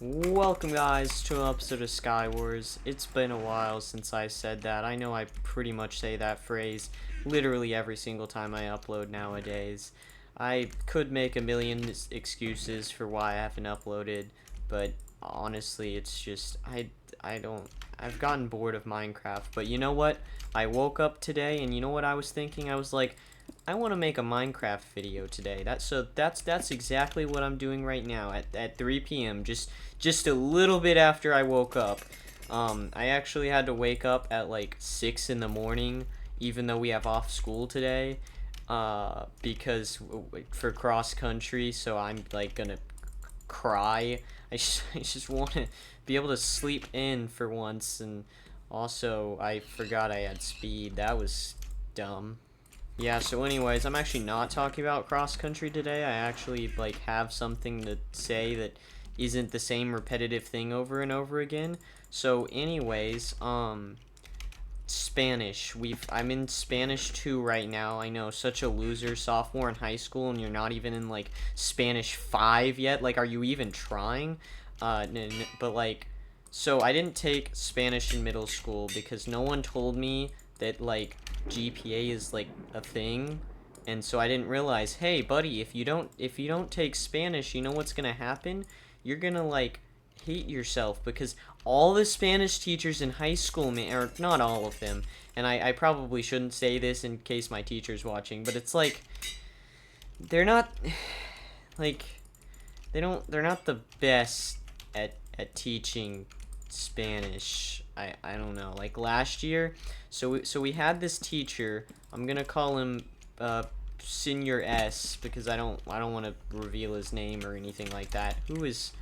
Welcome guys to an episode of Skywars. It's been a while since I said that. I know I pretty much say that phrase literally every single time I upload nowadays. I could make a million excuses for why I haven't uploaded, but honestly it's just I've gotten bored of Minecraft. But you know what? I woke up today and you know what I was thinking? I was like, I want to make a Minecraft video today. That's exactly what I'm doing right now at 3 p.m. Just a little bit after I woke up. I actually had to wake up at like 6 in the morning, even though we have off school today, because for cross country. So I'm like gonna cry. I just want to be able to sleep in for once, and also I forgot I had speed. That was dumb. Yeah, so anyways, I'm actually not talking about cross country today. I actually like have something to say that isn't the same repetitive thing over and over again. So anyways, Spanish. I'm in Spanish 2 right now. I know, such a loser, sophomore in high school, and you're not even in like Spanish 5 yet. Like, are you even trying? But like, so I didn't take Spanish in middle school because no one told me that like GPA is like a thing. And so I didn't realize, hey buddy, if you don't take Spanish, you know what's gonna happen? You're gonna like hate yourself because all the Spanish teachers in high school, or not all of them, and I probably shouldn't say this in case my teacher's watching, but it's like they're not like they're not the best at teaching Spanish. I don't know. Like last year, so we had this teacher. I'm gonna call him Senior S because I don't want to reveal his name or anything like that. Who is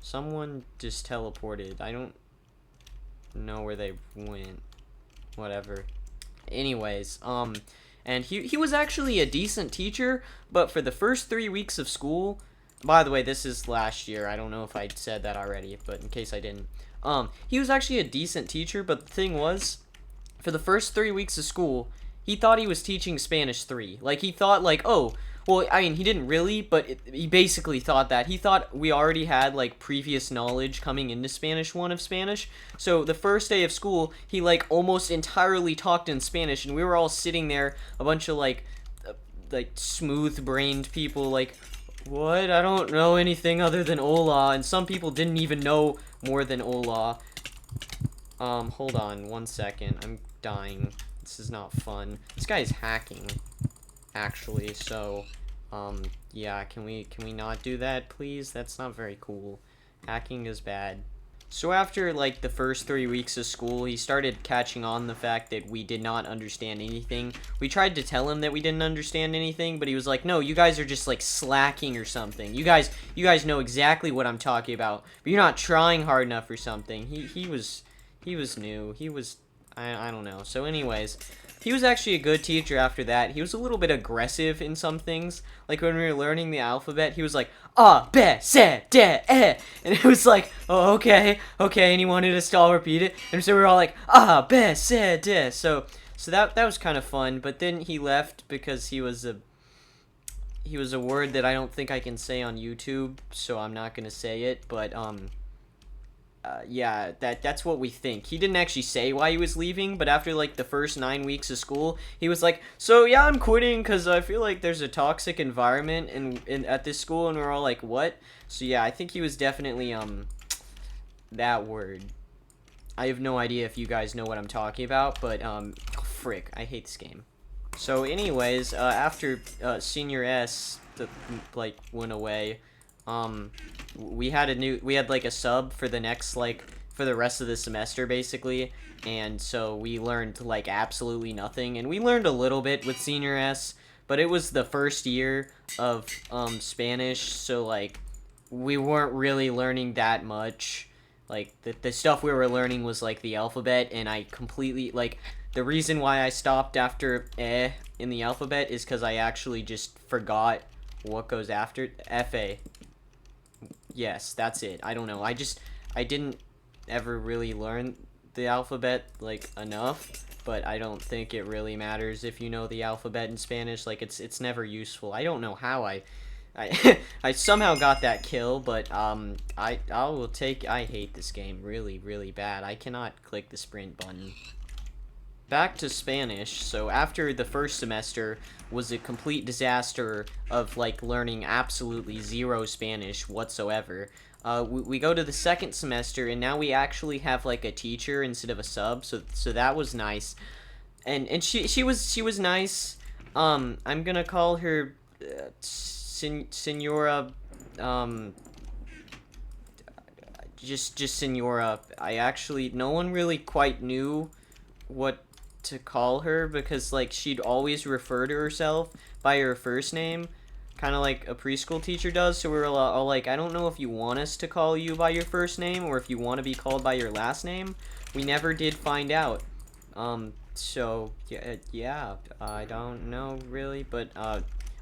someone just teleported? I don't know where they went. Whatever. Anyways, and he was actually a decent teacher, but for the first 3 weeks of school, by the way, this is last year. I don't know if I said that already, but in case I didn't, he was actually a decent teacher, but the thing was, for the first 3 weeks of school, he thought he was teaching Spanish 3. Like, he thought, like, oh, well, I mean, he didn't really, but he basically thought that. He thought we already had, like, previous knowledge coming into Spanish 1 of Spanish. So, the first day of school, he, like, almost entirely talked in Spanish, and we were all sitting there, a bunch of, like smooth-brained people, like, what? I don't know anything other than hola, and some people didn't even know more than hola. Hold on 1 second. I'm dying. This is not fun. This guy is hacking, actually, so, yeah, can we not do that, please? That's not very cool. Hacking is bad. So after, like, the first 3 weeks of school, he started catching on the fact that we did not understand anything. We tried to tell him that we didn't understand anything, but he was like, no, you guys are just, like, slacking or something. You guys know exactly what I'm talking about, but you're not trying hard enough or something. He was new. I don't know. So anyways, he was actually a good teacher after that. He was a little bit aggressive in some things. Like when we were learning the alphabet, he was like, ah, be, se, de, eh. And it was like, oh, okay. And he wanted us to all repeat it. And so we were all like, ah, be, se, de. So that was kind of fun. But then he left because he was a word that I don't think I can say on YouTube. So I'm not going to say it. But, yeah, that's what we think. He didn't actually say why he was leaving, but after like the first 9 weeks of school, he was like, "So yeah, I'm quitting because I feel like there's a toxic environment in at this school," and we're all like, "What?" So yeah, I think he was definitely that word. I have no idea if you guys know what I'm talking about, but frick, I hate this game. So anyways, after Senior S like went away, um we had like a sub for the next, like, for the rest of the semester basically, and so we learned like absolutely nothing, and we learned a little bit with Senior S, but it was the first year of Spanish, so like we weren't really learning that much. Like the stuff we were learning was like the alphabet, and I completely, like, the reason why I stopped after in the alphabet is because I actually just forgot what goes after fa. Yes, that's it. I don't know. I didn't ever really learn the alphabet like enough, but I don't think it really matters if you know the alphabet in Spanish. Like, it's never useful. I don't know how I somehow got that kill, but I will take. I hate this game really, really bad. I cannot click the sprint button. Back to Spanish. So after the first semester was a complete disaster of like learning absolutely zero Spanish whatsoever. We go to the second semester, and now we actually have like a teacher instead of a sub. So that was nice, and she was nice. I'm gonna call her Senora. Just Senora. I actually, no one really quite knew what to call her, because like she'd always refer to herself by her first name, kind of like a preschool teacher does. So we were all like, I don't know if you want us to call you by your first name or if you want to be called by your last name. We never did find out. So yeah, I don't know really, but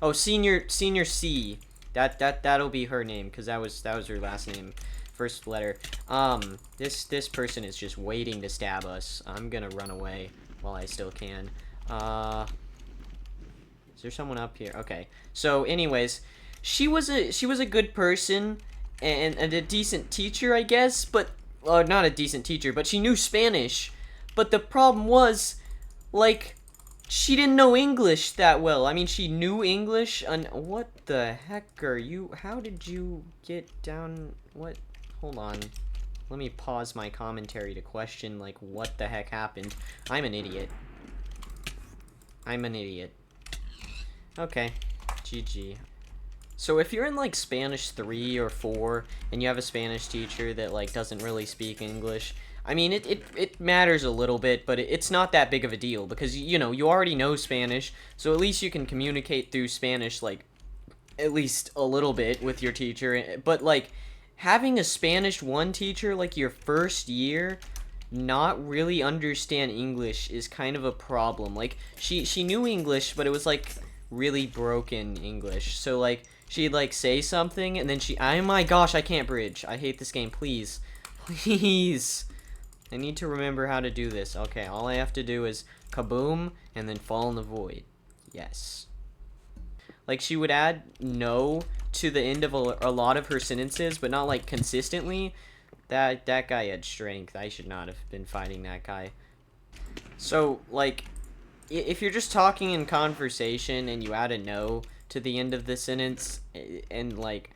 oh, senior C. That'll be her name, because that was her last name, first letter. This person is just waiting to stab us. I'm gonna run away while I still can. Is there someone up here? Okay. So anyways, she was a good person and a decent teacher, I guess, but not a decent teacher, but she knew Spanish. But the problem was, like, she didn't know English that well. I mean, she knew English, and what the heck are you? How did you get down? What? Hold on. Let me pause my commentary to question, like, what the heck happened. I'm an idiot. I'm an idiot. Okay. GG. So if you're in, like, Spanish 3 or 4, and you have a Spanish teacher that, like, doesn't really speak English, I mean, it matters a little bit, but it's not that big of a deal, because, you know, you already know Spanish, so at least you can communicate through Spanish, like, at least a little bit with your teacher. But, like, having a Spanish 1 teacher, like, your first year, not really understand English is kind of a problem. Like, she knew English, but it was, like, really broken English. So, like, she'd, like, say something, and then oh my gosh, I can't bridge. I hate this game. Please. Please. I need to remember how to do this. Okay, all I have to do is kaboom, and then fall in the void. Yes. Like, she would add no to the end of a lot of her sentences, but not, like, consistently. That guy had strength. I should not have been fighting that guy. So, like, if you're just talking in conversation and you add a no to the end of the sentence, and, like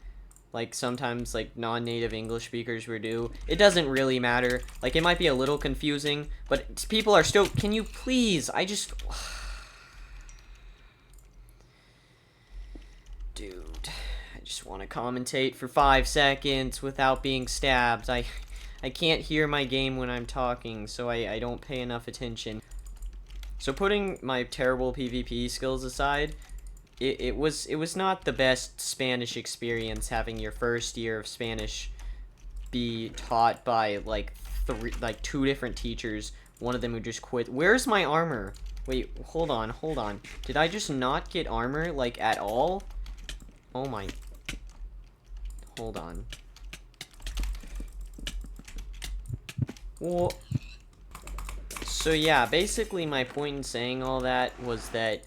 sometimes, like, non-native English speakers would do, it doesn't really matter. Like, it might be a little confusing, but people are still... Can you please? I just... Dude, I just want to commentate for 5 seconds without being stabbed. I can't hear my game when I'm talking, so I don't pay enough attention. So putting my terrible PvP skills aside, it was not the best Spanish experience having your first year of Spanish be taught by like 2 different teachers. One of them who just quit. Where's my armor? Wait, hold on. Did I just not get armor, like, at all? Oh my... Hold on. Well... So yeah, basically my point in saying all that was that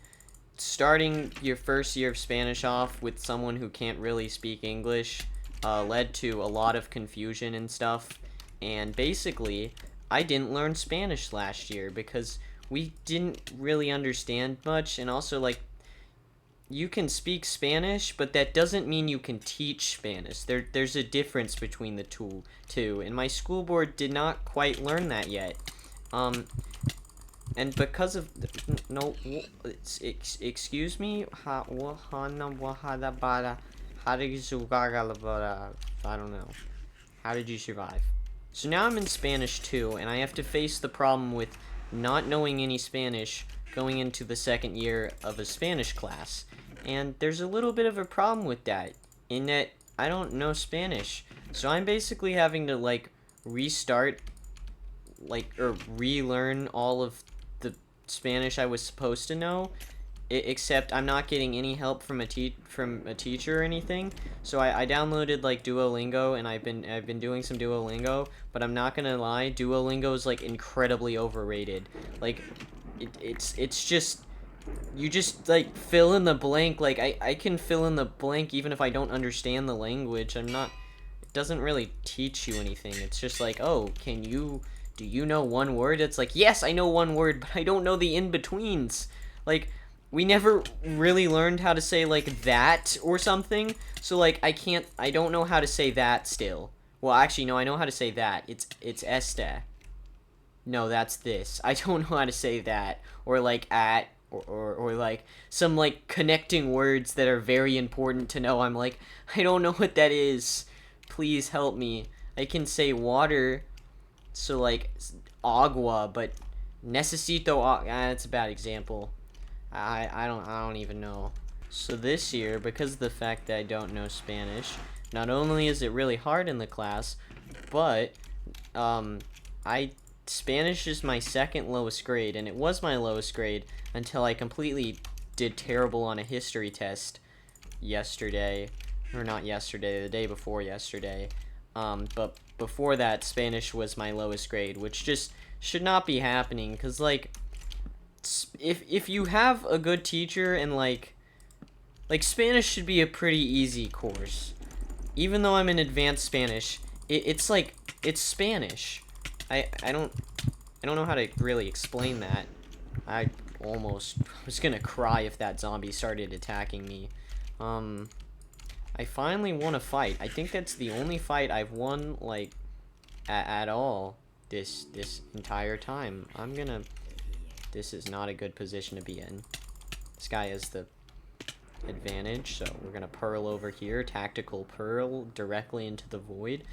starting your first year of Spanish off with someone who can't really speak English led to a lot of confusion and stuff. And basically, I didn't learn Spanish last year because we didn't really understand much. And also, like, you can speak Spanish, but that doesn't mean you can teach Spanish. There's a difference between the two. And my school board did not quite learn that yet. And because of... No, excuse me? How did you survive? I don't know. How did you survive? So now I'm in Spanish 2, and I have to face the problem with not knowing any Spanish going into the second year of a Spanish class. And there's a little bit of a problem with that, in that I don't know Spanish. So I'm basically having to, like, restart, like, or relearn all of the Spanish I was supposed to know, except I'm not getting any help from a teacher or anything. So I downloaded, like, Duolingo, and I've been doing some Duolingo, but I'm not gonna lie, Duolingo is, like, incredibly overrated. Like, it's just You just, like, fill in the blank. Like, I can fill in the blank even if I don't understand the language. I'm not... It doesn't really teach you anything. It's just like, oh, do you know one word? It's like, yes, I know one word, but I don't know the in-betweens. Like, we never really learned how to say, like, that or something. So, like, I don't know how to say that still. Well, actually, no, I know how to say that. It's este. No, that's this. I don't know how to say that. Or, like, at, or like, some, like, connecting words that are very important to know. I'm like, I don't know what that is. Please help me. I can say water, so, like, agua, but necesito, that's a bad example. I don't even know. So this year, because of the fact that I don't know Spanish, not only is it really hard in the class, but I Spanish is my second lowest grade, and it was my lowest grade until I completely did terrible on a history test yesterday, or not yesterday, the day before yesterday. But before that, Spanish was my lowest grade, which just should not be happening, because, like, if you have a good teacher and, like Spanish should be a pretty easy course. Even though I'm in advanced Spanish, it's like, it's Spanish. I don't know how to really explain that. I almost was gonna cry if that zombie started attacking me. I finally won a fight. I think that's the only fight I've won, like, at all this entire time. This is not a good position to be in. This guy has the advantage, so we're gonna pearl over here. Tactical pearl directly into the void.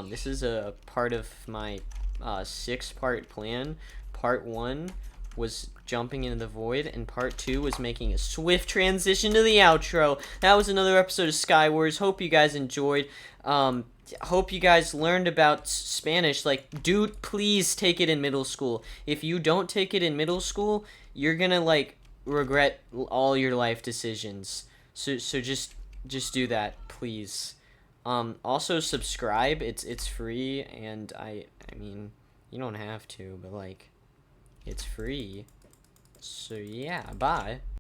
This is a part of my 6-part plan. Part 1 was jumping into the void, and part 2 was making a swift transition to the outro. That was another episode of Skywars. Hope you guys enjoyed. Hope you guys learned about Spanish. Like, dude, please take it in middle school. If you don't take it in middle school, you're gonna, like, regret all your life decisions. So just do that, please. Also subscribe. It's free, and I mean, you don't have to, but, like, it's free. So yeah, bye.